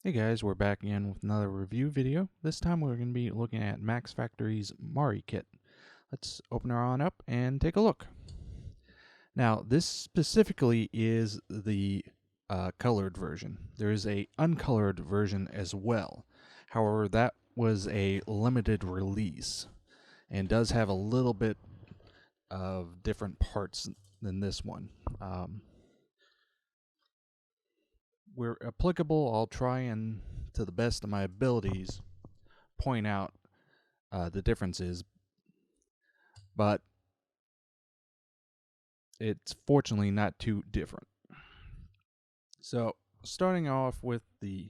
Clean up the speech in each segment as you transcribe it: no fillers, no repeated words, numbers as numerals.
Hey guys, we're back again with another review video. This time we're going to be looking at Max Factory's Mari kit. Let's open her on up and take a look. Now, this specifically is the colored version. There is a uncolored version as well. However, that was a limited release and does have a little bit of different parts than this one. Where applicable, I'll try and, to the best of my abilities, point out the differences, but it's fortunately not too different. So, starting off with the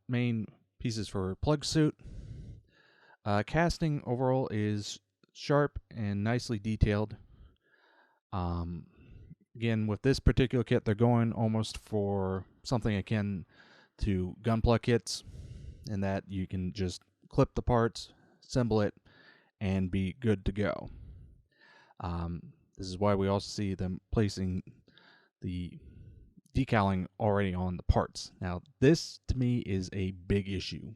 main pieces for plug suit, casting overall is sharp and nicely detailed. Again, with this particular kit, they're going almost for something akin to gunpla kits, in that you can just clip the parts, assemble it, and be good to go. This is why we also see them placing the decaling already on the parts. Now, this to me is a big issue,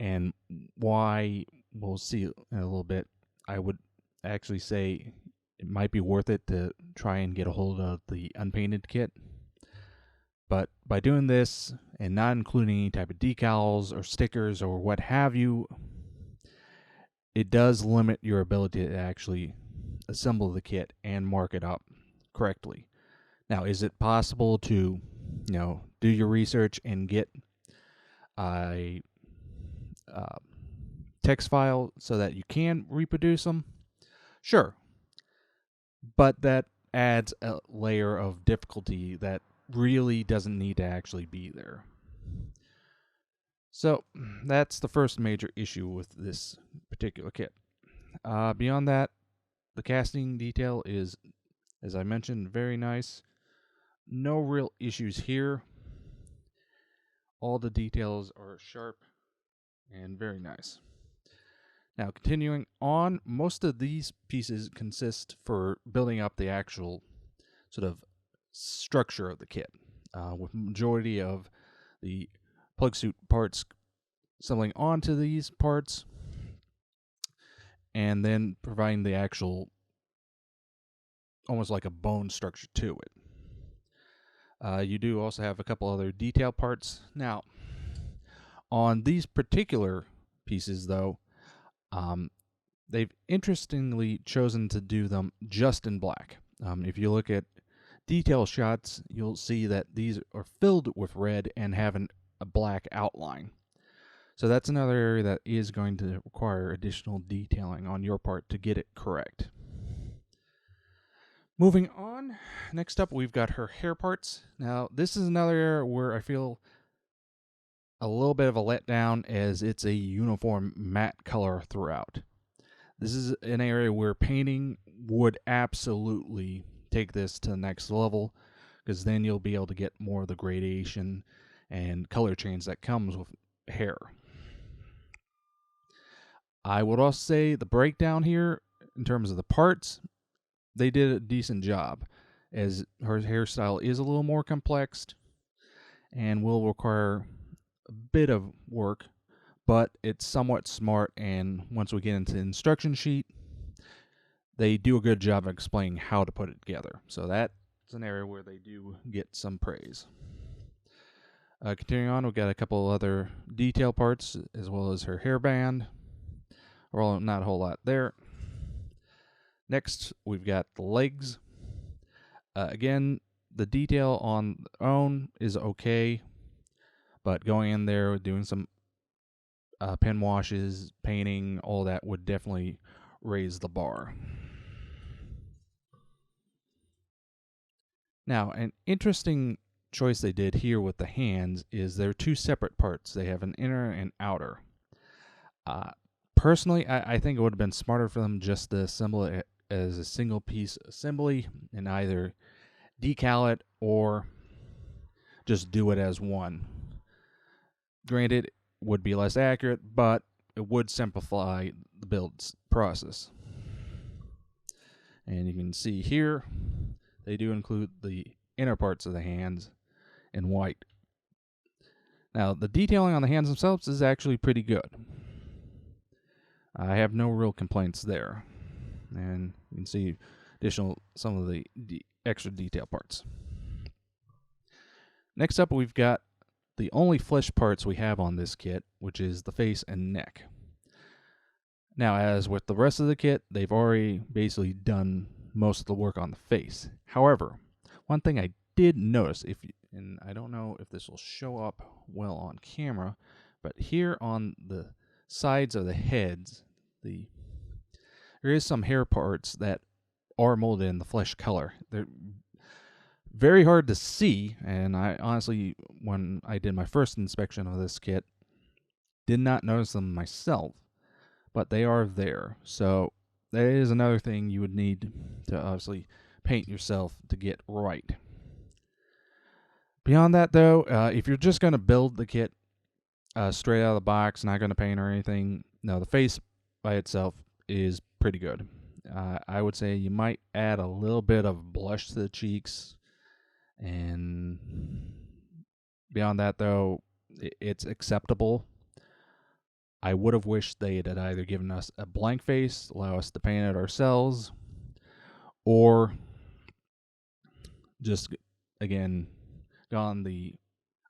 and why we'll see in a little bit. I would actually say it might be worth it to try and get a hold of the unpainted kit. But by doing this and not including any type of decals or stickers or what have you, it does limit your ability to actually assemble the kit and mark it up correctly. Now, is it possible to, do your research and get a text file so that you can reproduce them? Sure. But that adds a layer of difficulty that really doesn't need to actually be there. So that's the first major issue with this particular kit. Beyond that, the casting detail is, as I mentioned, very nice. No real issues here. All the details are sharp and very nice. Now, continuing on, most of these pieces consist for building up the actual sort of structure of the kit, with majority of the plug suit parts assembling onto these parts and then providing the actual, almost like a bone structure to it. You do also have a couple other detail parts. Now, on these particular pieces, though, they've interestingly chosen to do them just in black. If you look at detail shots, you'll see that these are filled with red and have a black outline. So that's another area that is going to require additional detailing on your part to get it correct. Moving on, next up we've got her hair parts. Now, this is another area where I feel a little bit of a letdown, as it's a uniform matte color throughout. This is an area where painting would absolutely take this to the next level, because then you'll be able to get more of the gradation and color change that comes with hair. I would also say the breakdown here, in terms of the parts, they did a decent job, as her hairstyle is a little more complex and will require a bit of work, but it's somewhat smart, and once we get into the instruction sheet, they do a good job of explaining how to put it together. So that's an area where they do get some praise. Continuing on, we've got a couple other detail parts, as well as her hairband. Well, not a whole lot there. Next, we've got the legs. Again, the detail on their own is okay, but going in there, doing some pen washes, painting, all that would definitely raise the bar. Now, an interesting choice they did here with the hands is they're two separate parts. They have an inner and outer. Personally, I think it would have been smarter for them just to assemble it as a single piece assembly and either decal it or just do it as one. Granted, it would be less accurate, but it would simplify the build process. And you can see here, they do include the inner parts of the hands in white. Now, the detailing on the hands themselves is actually pretty good. I have no real complaints there. And you can see some of the extra detail parts. Next up, we've got the only flesh parts we have on this kit, which is the face and neck. Now, as with the rest of the kit, they've already basically done most of the work on the face. However, one thing I did notice, and I don't know if this will show up well on camera, but here on the sides of the heads, there is some hair parts that are molded in the flesh color. They're very hard to see, and I honestly, when I did my first inspection of this kit, did not notice them myself, but they are there. So that is another thing you would need to obviously paint yourself to get right. Beyond that, though, if you're just going to build the kit straight out of the box, not going to paint or anything, no, the face by itself is pretty good. I would say you might add a little bit of blush to the cheeks, and beyond that, though, it's acceptable. I would have wished they had either given us a blank face, allow us to paint it ourselves, or just, again, gone the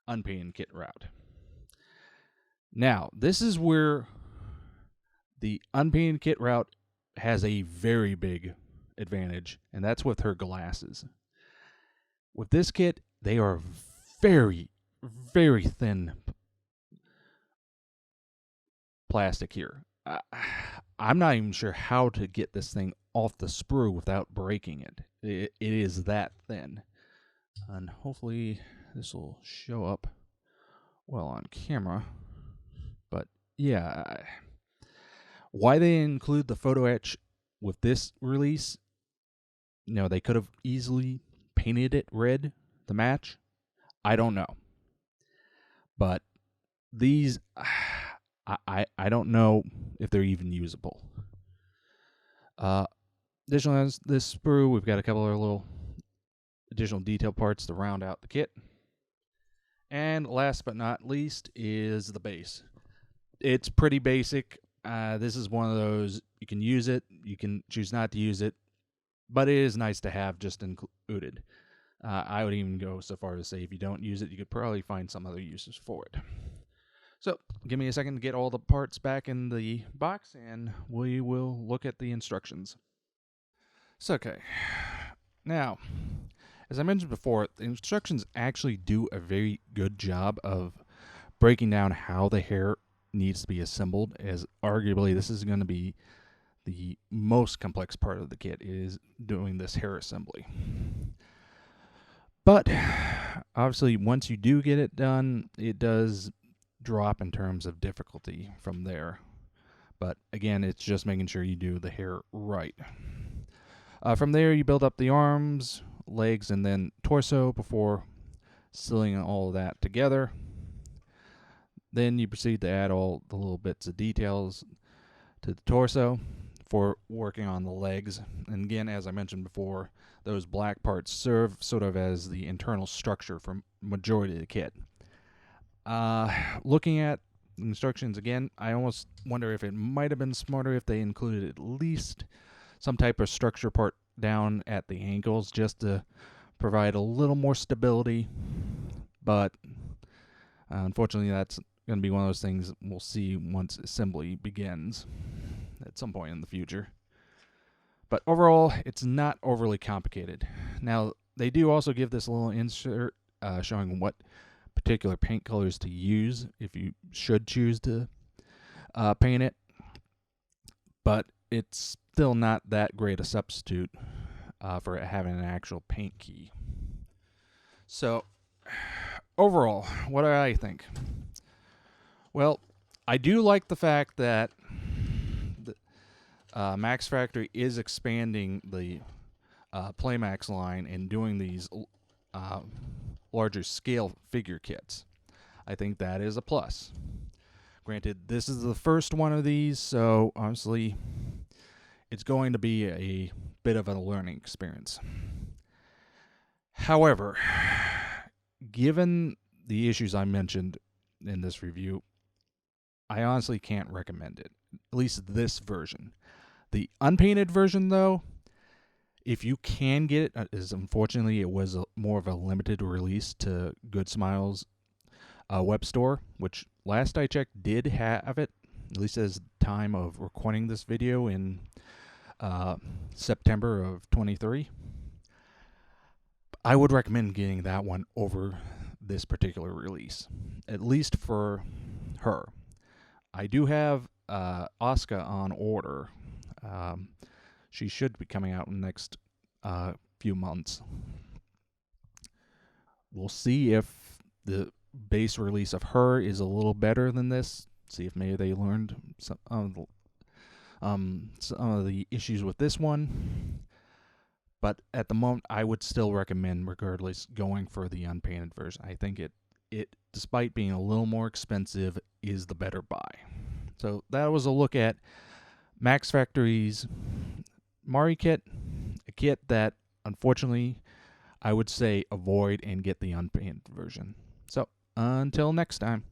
unpainted kit route. Now, this is where the unpainted kit route has a very big advantage, and that's with her glasses. With this kit, they are very, very thin plastic here. I'm not even sure how to get this thing off the sprue without breaking it. It is that thin. And hopefully this will show up well on camera. But yeah, why they include the photo etch with this release, they could have easily painted it red to match. I don't know. But these, I don't know if they're even usable. Additionally, on this sprue, we've got a couple of little additional detail parts to round out the kit. And last but not least is the base. It's pretty basic. This is one of those, you can use it, you can choose not to use it, but it is nice to have just included. I would even go so far as to say if you don't use it, you could probably find some other uses for it. So, give me a second to get all the parts back in the box, and we will look at the instructions. So, okay. Now, as I mentioned before, the instructions actually do a very good job of breaking down how the hair needs to be assembled, as arguably this is going to be the most complex part of the kit, is doing this hair assembly. But, obviously, once you do get it done, it does drop in terms of difficulty from there. But again, it's just making sure you do the hair right. From there, you build up the arms, legs, and then torso before sealing all of that together. Then you proceed to add all the little bits of details to the torso for working on the legs. And again, as I mentioned before, those black parts serve sort of as the internal structure for majority of the kit. Looking at instructions again, I almost wonder if it might have been smarter if they included at least some type of structure part down at the ankles just to provide a little more stability. But unfortunately, that's going to be one of those things we'll see once assembly begins at some point in the future. But overall, it's not overly complicated. Now, they do also give this little insert showing what particular paint colors to use if you should choose to paint it. But it's still not that great a substitute for having an actual paint key. So, overall, what do I think? Well, I do like the fact that Max Factory is expanding the Playmax line and doing these larger scale figure kits. I think that is a plus. Granted, this is the first one of these, so honestly, it's going to be a bit of a learning experience. However, given the issues I mentioned in this review, I honestly can't recommend it. At least this version. The unpainted version, though, if you can get it, is unfortunately it was more of a limited release to Good Smiles web store, which last I checked did have it, at least as time of recording this video in September of 23. I would recommend getting that one over this particular release, at least for her. I do have Asuka on order. She should be coming out in the next few months. We'll see if the base release of her is a little better than this. See if maybe they learned some of the issues with this one. But at the moment, I would still recommend, regardless, going for the unpainted version. I think it despite being a little more expensive, is the better buy. So that was a look at Max Factory's Mari kit, a kit that, unfortunately, I would say avoid and get the unpainted version. So until next time.